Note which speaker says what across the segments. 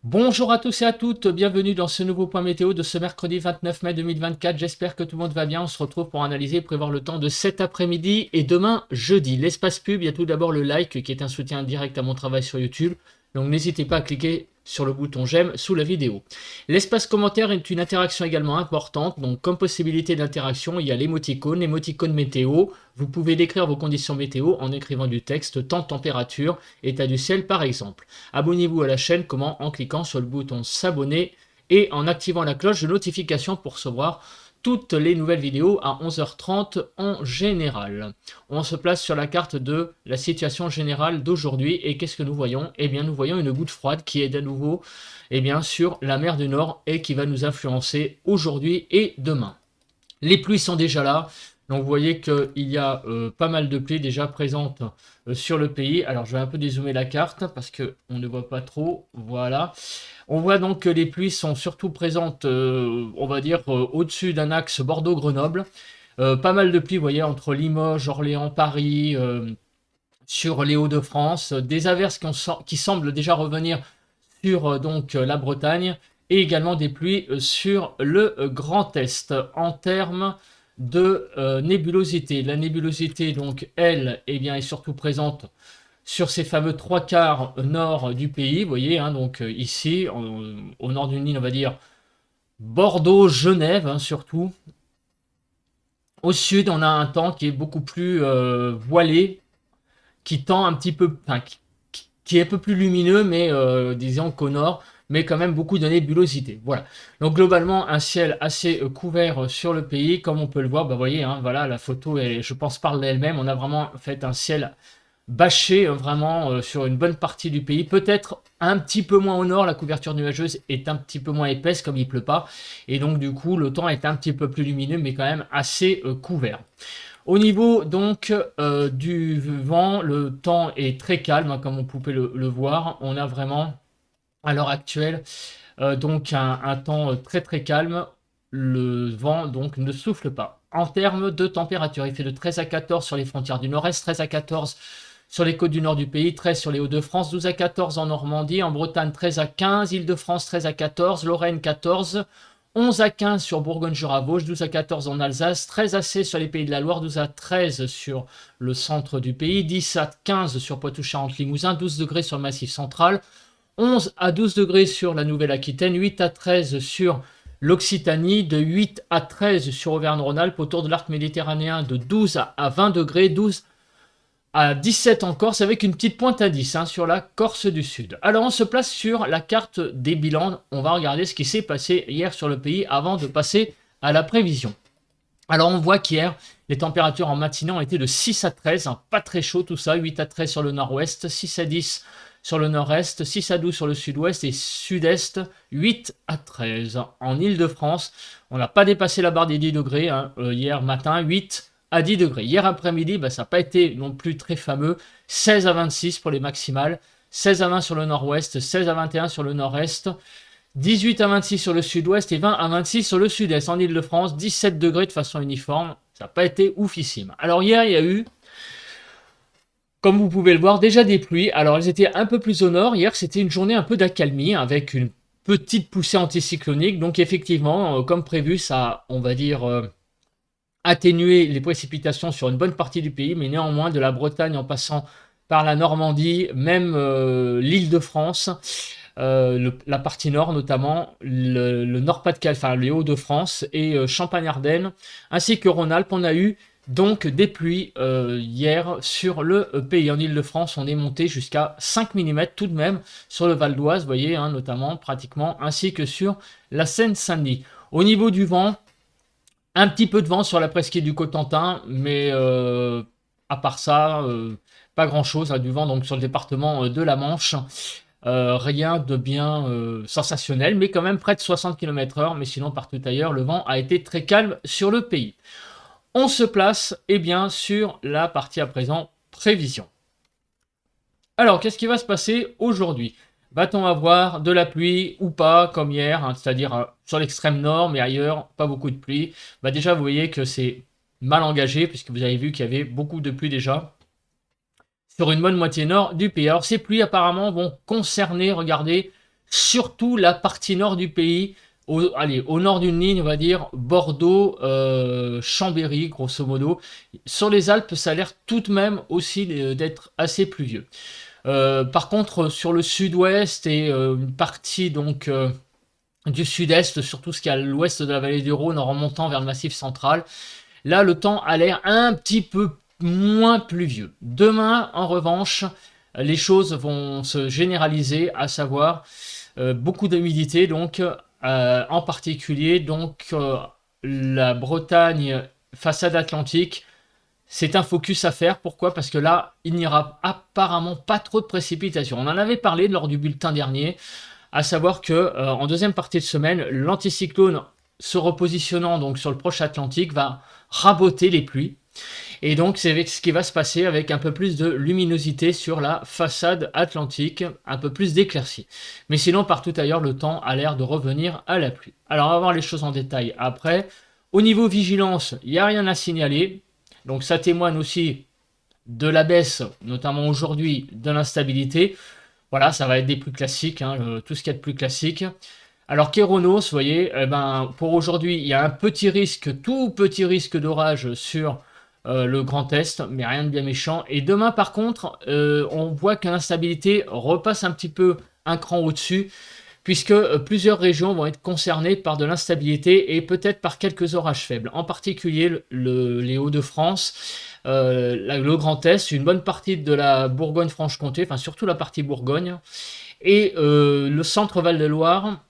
Speaker 1: Bonjour à tous et à toutes, bienvenue dans ce nouveau point météo de ce mercredi 29 mai 2024. J'espère que tout le monde va bien. On se retrouve pour analyser et prévoir le temps de cet après-midi et demain jeudi. L'espace pub, il y a tout d'abord le like qui est un soutien direct à mon travail sur YouTube. Donc n'hésitez pas à cliquer sur le bouton j'aime sous la vidéo. L'espace commentaire est une interaction également importante. Donc comme possibilité d'interaction, il y a l'émoticône météo. Vous pouvez décrire vos conditions météo en écrivant du texte, temps, température, état du ciel par exemple. Abonnez-vous à la chaîne, comment? En cliquant sur le bouton s'abonner et en activant la cloche de notification pour recevoir toutes les nouvelles vidéos à 11h30 en général. On se place sur la carte de la situation générale d'aujourd'hui et qu'est-ce que nous voyons? Eh bien nous voyons une goutte froide qui est à nouveau sur la mer du Nord et qui va nous influencer aujourd'hui et demain. Les pluies sont déjà là. Donc vous voyez qu'il y a pas mal de pluies déjà présentes sur le pays. Alors je vais un peu dézoomer la carte parce qu'on ne voit pas trop. Voilà. On voit donc que les pluies sont surtout présentes, on va dire, au-dessus d'un axe Bordeaux-Grenoble. Pas mal de pluies, vous voyez, entre Limoges, Orléans, Paris, sur les Hauts-de-France. Des averses qui semblent déjà revenir sur la Bretagne. Et également des pluies sur le Grand Est. En termes de nébulosité, la nébulosité, donc, elle, eh bien, est surtout présente sur ces fameux trois quarts nord du pays, vous voyez, hein, donc ici, au nord d'une ligne, on va dire Bordeaux, Genève, hein, surtout. Au sud, on a un temps qui est beaucoup plus voilé, qui tend un petit peu, enfin, qui est un peu plus lumineux, mais disons qu'au nord, mais quand même beaucoup de nébulosité. Voilà. Donc globalement, un ciel assez couvert sur le pays, comme on peut le voir. Bah, vous voyez, hein, voilà, la photo, je pense, parle d'elle-même. On a vraiment fait un ciel bâché vraiment sur une bonne partie du pays. Peut-être un petit peu moins au nord, la couverture nuageuse est un petit peu moins épaisse comme il pleut pas. Et donc du coup, le temps est un petit peu plus lumineux, mais quand même assez couvert. Au niveau donc du vent, le temps est très calme, hein, comme on pouvait le voir. On a vraiment à l'heure actuelle donc un temps très très calme. Le vent donc ne souffle pas. En termes de température, il fait de 13 à 14 sur les frontières du nord-est, 13 à 14 sur les côtes du nord du pays, 13 sur les Hauts-de-France, 12 à 14 en Normandie, en Bretagne 13 à 15, Île-de-France 13 à 14, Lorraine 14, 11 à 15 sur Bourgogne-Jura-Vosges, 12 à 14 en Alsace, 13 à 16 sur les Pays de la Loire, 12 à 13 sur le centre du pays, 10 à 15 sur Poitou-Charentes-Limousin, 12 degrés sur le Massif central, 11 à 12 degrés sur la Nouvelle-Aquitaine, 8 à 13 sur l'Occitanie, de 8 à 13 sur Auvergne-Rhône-Alpes, autour de l'arc méditerranéen de 12 à 20 degrés, 12 à 17 en Corse, avec une petite pointe à 10 hein, sur la Corse du Sud. Alors on se place sur la carte des bilans. On va regarder ce qui s'est passé hier sur le pays avant de passer à la prévision. Alors on voit qu'hier, les températures en matinée ont été de 6 à 13, hein, pas très chaud tout ça, 8 à 13 sur le nord-ouest, 6 à 10 sur le nord-est, 6 à 12 sur le sud-ouest et sud-est, 8 à 13. En Île-de-France, on n'a pas dépassé la barre des 10 degrés hein, hier matin, 8 à 10 degrés. Hier après-midi, bah, ça n'a pas été non plus très fameux, 16 à 26 pour les maximales, 16 à 20 sur le nord-ouest, 16 à 21 sur le nord-est, 18 à 26 sur le sud-ouest et 20 à 26 sur le sud-est. En Ile-de-France, 17 degrés de façon uniforme. Ça n'a pas été oufissime. Alors hier, il y a eu, comme vous pouvez le voir, déjà des pluies. Alors elles étaient un peu plus au nord. Hier, c'était une journée un peu d'accalmie avec une petite poussée anticyclonique. Donc effectivement, comme prévu, ça a, on va dire, atténué les précipitations sur une bonne partie du pays. Mais néanmoins, de la Bretagne en passant par la Normandie, même l'Île-de-France, la partie nord notamment, le Nord-Pas-de-Calais, enfin les Hauts-de-France et Champagne-Ardenne, ainsi que Rhône-Alpes, on a eu donc des pluies hier sur le pays. En Île-de-France, on est monté jusqu'à 5 mm tout de même sur le Val d'Oise, vous voyez, hein, notamment, pratiquement, ainsi que sur la Seine-Saint-Denis. Au niveau du vent, un petit peu de vent sur la presqu'île du Cotentin, mais à part ça, pas grand-chose, hein, du vent donc sur le département de la Manche. Rien de bien sensationnel, mais quand même près de 60 km/h. Mais sinon, partout ailleurs, le vent a été très calme sur le pays. On se place bien sur la partie à présent prévision. Alors, qu'est-ce qui va se passer aujourd'hui? Va-t-on avoir de la pluie ou pas, comme hier, hein, c'est-à-dire sur l'extrême nord, mais ailleurs, pas beaucoup de pluie? Déjà, vous voyez que c'est mal engagé, puisque vous avez vu qu'il y avait beaucoup de pluie déjà sur une bonne moitié nord du pays. Alors ces pluies apparemment vont concerner, regardez, surtout la partie nord du pays, allez, au nord d'une ligne, on va dire Bordeaux, Chambéry, grosso modo. Sur les Alpes, ça a l'air tout de même aussi d'être assez pluvieux. Par contre, sur le sud-ouest et une partie donc du sud-est, surtout ce qui est à l'ouest de la vallée du Rhône en remontant vers le massif central, là le temps a l'air un petit peu moins pluvieux. Demain, en revanche, les choses vont se généraliser, à savoir beaucoup d'humidité, donc en particulier donc la Bretagne, façade atlantique. C'est un focus à faire. Pourquoi? Parce que là, il n'y aura apparemment pas trop de précipitations. On en avait parlé lors du bulletin dernier, à savoir que en deuxième partie de semaine, l'anticyclone se repositionnant donc sur le proche Atlantique va raboter les pluies. Et donc c'est ce qui va se passer avec un peu plus de luminosité sur la façade atlantique, un peu plus d'éclaircie. Mais sinon, partout ailleurs, le temps a l'air de revenir à la pluie. Alors on va voir les choses en détail après. Au niveau vigilance, il n'y a rien à signaler. Donc ça témoigne aussi de la baisse, notamment aujourd'hui, de l'instabilité. Voilà, ça va être des plus classiques, hein, tout ce qu'il y a de plus classique. Alors Kéronos, vous voyez, pour aujourd'hui, il y a un petit risque, tout petit risque d'orage sur le Grand Est, mais rien de bien méchant. Et demain, par contre, on voit que l'instabilité repasse un petit peu un cran au-dessus, puisque plusieurs régions vont être concernées par de l'instabilité et peut-être par quelques orages faibles. En particulier les Hauts-de-France, le Grand Est, une bonne partie de la Bourgogne-Franche-Comté, enfin surtout la partie Bourgogne, et le centre Val-de-Loire,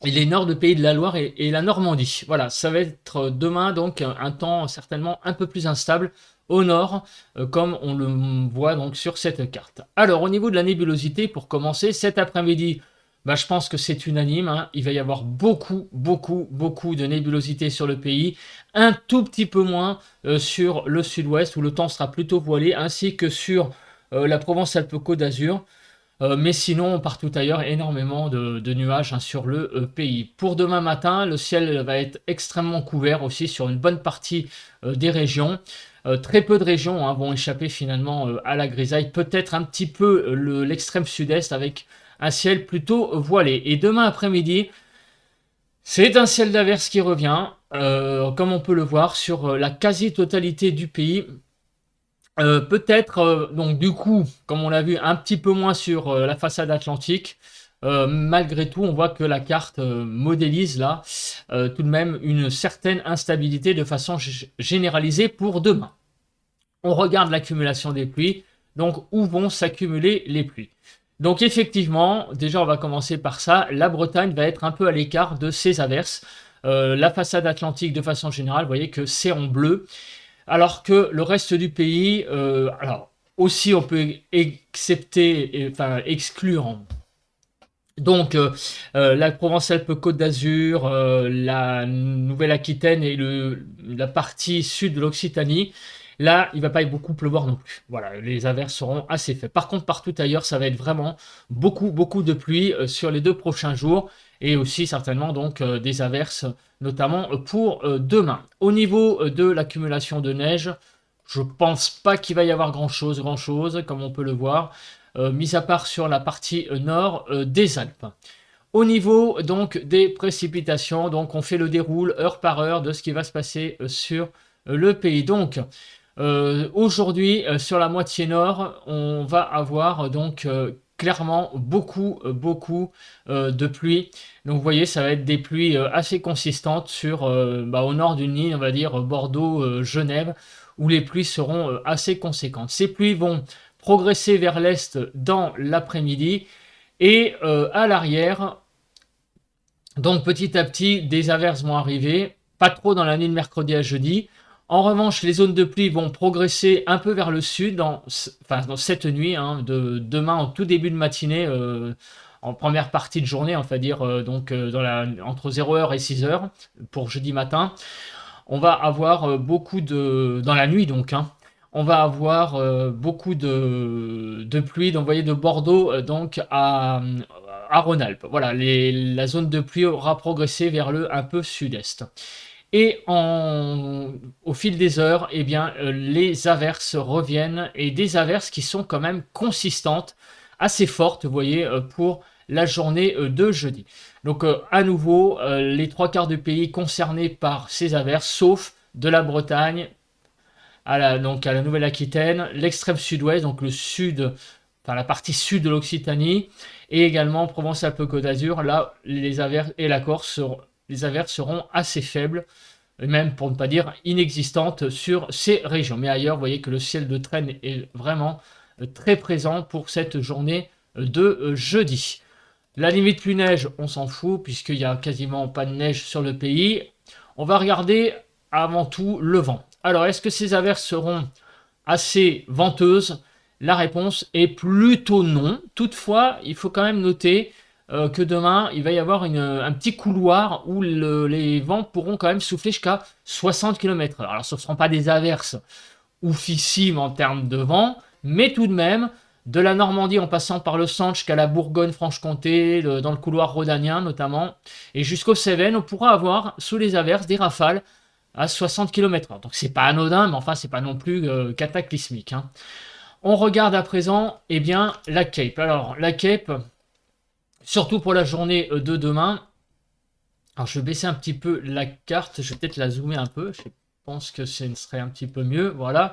Speaker 1: et les nord de Pays de la Loire et la Normandie. Voilà, ça va être demain donc un temps certainement un peu plus instable au nord, comme on le voit donc sur cette carte. Alors au niveau de la nébulosité, pour commencer, cet après-midi, je pense que c'est unanime, hein, il va y avoir beaucoup de nébulosité sur le pays, un tout petit peu moins sur le sud-ouest où le temps sera plutôt voilé, ainsi que sur la Provence-Alpes-Côte d'Azur. Mais sinon, partout ailleurs, énormément de nuages sur le pays. Pour demain matin, le ciel va être extrêmement couvert aussi sur une bonne partie des régions. Très peu de régions vont échapper finalement à la grisaille. Peut-être un petit peu l'extrême sud-est avec un ciel plutôt voilé. Et demain après-midi, c'est un ciel d'averse qui revient, comme on peut le voir, sur la quasi-totalité du pays. Peut-être, donc du coup, comme on l'a vu, un petit peu moins sur la façade atlantique. Malgré tout, on voit que la carte modélise là tout de même une certaine instabilité de façon généralisée pour demain. On regarde l'accumulation des pluies, donc où vont s'accumuler les pluies. Donc effectivement, déjà on va commencer par ça, la Bretagne va être un peu à l'écart de ces averses. La façade atlantique de façon générale, vous voyez que c'est en bleu. Alors que le reste du pays, alors aussi on peut exclure donc la Provence-Alpes-Côte d'Azur, la Nouvelle-Aquitaine et la partie sud de l'Occitanie. Là, il ne va pas y beaucoup pleuvoir non plus. Voilà, les averses seront assez faibles. Par contre, partout ailleurs, ça va être vraiment beaucoup de pluie sur les 2 prochains jours. Et aussi certainement donc des averses, notamment pour demain. Au niveau de l'accumulation de neige, je pense pas qu'il va y avoir grand chose, comme on peut le voir, mis à part sur la partie nord des Alpes. Au niveau donc des précipitations, donc on fait le déroule heure par heure de ce qui va se passer sur le pays. Donc aujourd'hui, sur la moitié nord, on va avoir donc clairement beaucoup de pluie. Donc vous voyez, ça va être des pluies assez consistantes sur au nord d'une ligne, on va dire Bordeaux-Genève, où les pluies seront assez conséquentes. Ces pluies vont progresser vers l'est dans l'après-midi et à l'arrière, donc petit à petit, des averses vont arriver, pas trop dans la nuit de mercredi à jeudi. En revanche, les zones de pluie vont progresser un peu vers le sud dans cette nuit, de demain en tout début de matinée, en première partie de journée, on va dire entre 0h et 6h pour jeudi matin. On va avoir dans la nuit donc, on va avoir beaucoup de pluie, donc vous voyez de Bordeaux donc à Rhône-Alpes. Voilà, la zone de pluie aura progressé vers le un peu sud-est. Et au fil des heures, eh bien, les averses reviennent, et des averses qui sont quand même consistantes, assez fortes, vous voyez, pour la journée de jeudi. Donc à nouveau, les trois quarts du pays concernés par ces averses, sauf de la Bretagne donc à la Nouvelle-Aquitaine, l'extrême sud-ouest, donc le sud, enfin la partie sud de l'Occitanie, et également Provence-Alpes-Côte d'Azur. Là, les averses et la Corse, les averses seront assez faibles, même pour ne pas dire inexistantes sur ces régions. Mais ailleurs, vous voyez que le ciel de traîne est vraiment très présent pour cette journée de jeudi. La limite pluie neige, on s'en fout puisqu'il n'y a quasiment pas de neige sur le pays. On va regarder avant tout le vent. Alors, est-ce que ces averses seront assez venteuses? La réponse est plutôt non. Toutefois, il faut quand même noter que demain, il va y avoir un petit couloir où les vents pourront quand même souffler jusqu'à 60 km/h. Alors, ce ne seront pas des averses oufissimes en termes de vent, mais tout de même, de la Normandie en passant par le centre jusqu'à la Bourgogne-Franche-Comté, dans le couloir rhodanien notamment, et jusqu'aux Cévennes, on pourra avoir sous les averses des rafales à 60 km/h. Donc c'est pas anodin, mais enfin c'est pas non plus cataclysmique. Hein. On regarde à présent, eh bien, la Cape. Alors la Cape, surtout pour la journée de demain. Alors je vais baisser un petit peu la carte, je vais peut-être la zoomer un peu. Je pense que ce serait un petit peu mieux. Voilà.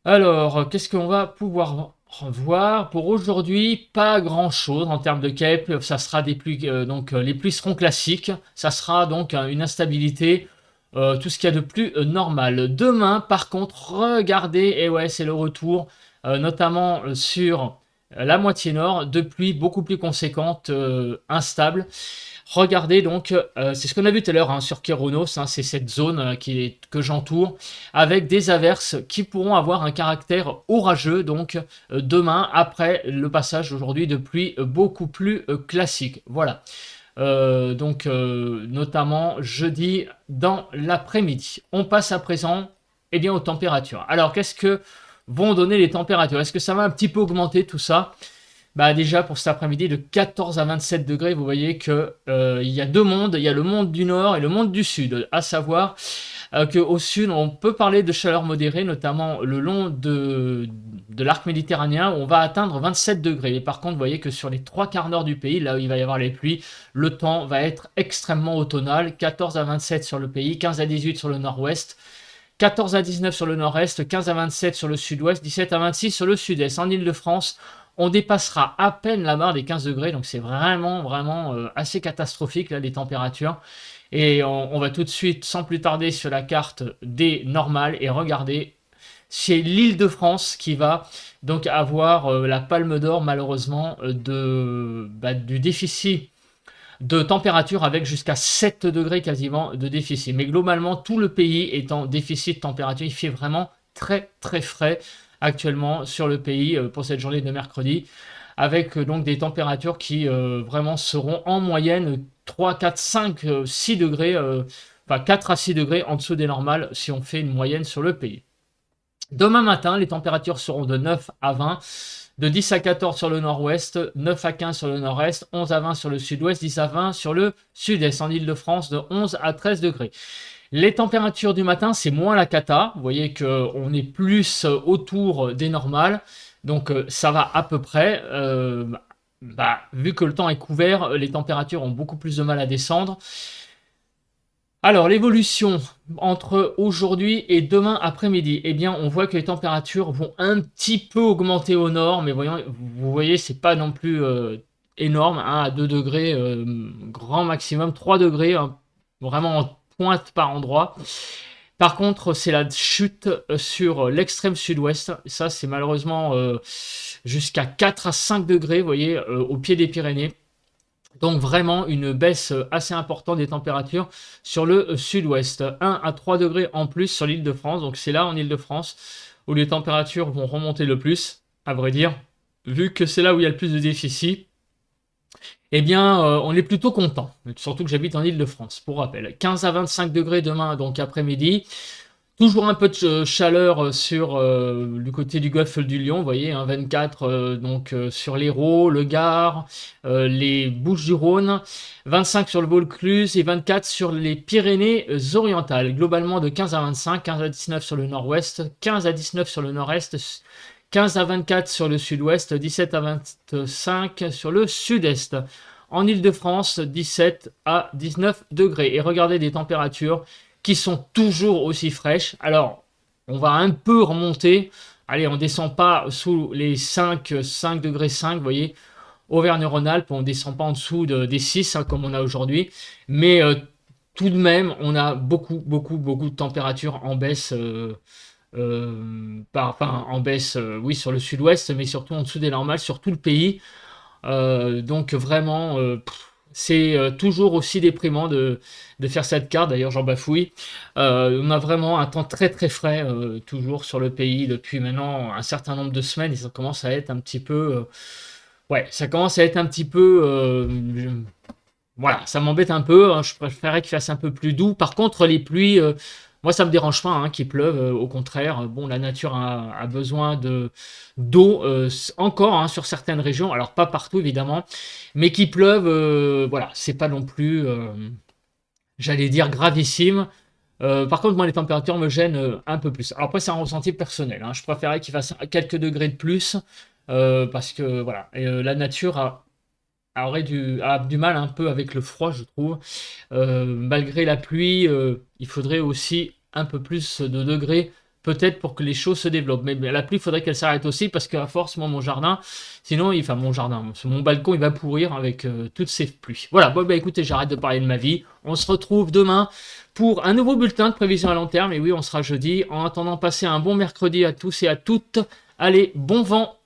Speaker 1: Alors, qu'est-ce qu'on va pouvoir voir pour aujourd'hui? Pas grand-chose en termes de Cape. Ça sera des pluies, donc les pluies seront classiques. Ça sera donc une instabilité. Tout ce qu'il y a de plus normal. Demain, par contre, regardez, et ouais, c'est le retour, notamment sur la moitié nord, de pluies beaucoup plus conséquentes, instables. Regardez donc, c'est ce qu'on a vu tout à l'heure hein, sur Kéronos, hein, c'est cette zone que j'entoure, avec des averses qui pourront avoir un caractère orageux, donc demain, après le passage aujourd'hui de pluie beaucoup plus classique. Voilà. Notamment jeudi dans l'après-midi. On passe à présent eh bien, aux températures. Alors, qu'est-ce que vont donner les températures? Est-ce que ça va un petit peu augmenter tout ça? Bah déjà pour cet après-midi de 14 à 27 degrés, vous voyez que il y a deux mondes, il y a le monde du nord et le monde du sud, à savoir qu'au sud on peut parler de chaleur modérée, notamment le long de l'arc méditerranéen où on va atteindre 27 degrés. Et par contre, vous voyez que sur les trois quarts nord du pays, là où il va y avoir les pluies, le temps va être extrêmement automnal, 14 à 27 sur le pays, 15 à 18 sur le nord-ouest, 14 à 19 sur le nord-est, 15 à 27 sur le sud-ouest, 17 à 26 sur le sud-est. En Île-de-France, on dépassera à peine la barre des 15 degrés, donc c'est vraiment assez catastrophique là, les températures. Et on va tout de suite, sans plus tarder, sur la carte des normales et regarder. C'est l'Île-de-France qui va donc avoir la palme d'or malheureusement du déficit de température avec jusqu'à 7 degrés quasiment de déficit. Mais globalement, tout le pays est en déficit de température. Il fait vraiment très très frais actuellement sur le pays pour cette journée de mercredi, avec donc des températures qui vraiment seront en moyenne 3, 4, 5, 6 degrés, enfin 4 à 6 degrés en dessous des normales si on fait une moyenne sur le pays. Demain matin, les températures seront de 9 à 20, de 10 à 14 sur le nord-ouest, 9 à 15 sur le nord-est, 11 à 20 sur le sud-ouest, 10 à 20 sur le sud-est. En Île-de-France, de 11 à 13 degrés. Les températures du matin, c'est moins la cata. Vous voyez qu'on est plus autour des normales. Donc ça va à peu près. Vu que le temps est couvert, les températures ont beaucoup plus de mal à descendre. Alors, l'évolution entre aujourd'hui et demain après-midi, eh bien, on voit que les températures vont un petit peu augmenter au nord, mais vous voyez, c'est pas non plus énorme, 1 à 2 degrés, grand maximum, 3 degrés, hein, vraiment en pointe par endroit. Par contre, c'est la chute sur l'extrême sud-ouest. Ça, c'est malheureusement jusqu'à 4 à 5 degrés, vous voyez, au pied des Pyrénées. Donc vraiment une baisse assez importante des températures sur le sud-ouest. 1 à 3 degrés en plus sur l'Île-de-France. Donc c'est là en Île-de-France où les températures vont remonter le plus, à vrai dire. Vu que c'est là où il y a le plus de déficit, eh bien on est plutôt content. Surtout que j'habite en Île-de-France, pour rappel. 15 à 25 degrés demain, donc après-midi. Toujours un peu de chaleur sur du côté du golfe du Lion, vous voyez, hein, 24 sur l'Hérault, le Gard, les Bouches-du-Rhône, 25 sur le Vaucluse et 24 sur les Pyrénées-Orientales. Globalement de 15 à 25, 15 à 19 sur le nord-ouest, 15 à 19 sur le nord-est, 15 à 24 sur le sud-ouest, 17 à 25 sur le sud-est. En Île-de-France, 17 à 19 degrés. Et regardez des températures qui sont toujours aussi fraîches. Alors, on va un peu remonter. Allez, on ne descend pas sous les 5 degrés 5, vous voyez. Auvergne-Rhône-Alpes, on ne descend pas en dessous des 6, hein, comme on a aujourd'hui. Mais tout de même, on a beaucoup de températures en baisse. En baisse, oui, sur le sud-ouest, mais surtout en dessous des normales sur tout le pays. Donc vraiment, c'est toujours aussi déprimant de faire cette carte. D'ailleurs, j'en bafouille. On a vraiment un temps très frais toujours sur le pays depuis maintenant un certain nombre de semaines et ça commence à être un petit peu... ouais, ça commence à être un petit peu... voilà, ça m'embête un peu, hein. Je préférerais qu'il fasse un peu plus doux. Par contre, les pluies, moi, ça me dérange pas hein, qu'il pleuve. Au contraire, bon, la nature a besoin d'eau encore hein, sur certaines régions. Alors, pas partout, évidemment. Mais qu'il pleuve, voilà, c'est pas non plus, j'allais dire, gravissime. Par contre, moi, les températures me gênent un peu plus. Alors après, c'est un ressenti personnel, hein. Je préférerais qu'il fasse quelques degrés de plus. Parce que, voilà, et, la nature a du mal un peu avec le froid, je trouve. Malgré la pluie, il faudrait aussi un peu plus de degrés, peut-être pour que les choses se développent. Mais la pluie, il faudrait qu'elle s'arrête aussi, parce qu'à force, moi, mon jardin, sinon, enfin, mon balcon, il va pourrir avec toutes ces pluies. Voilà, bon, bah écoutez, j'arrête de parler de ma vie. On se retrouve demain pour un nouveau bulletin de prévision à long terme. Et oui, on sera jeudi. En attendant, passez un bon mercredi à tous et à toutes. Allez, bon vent!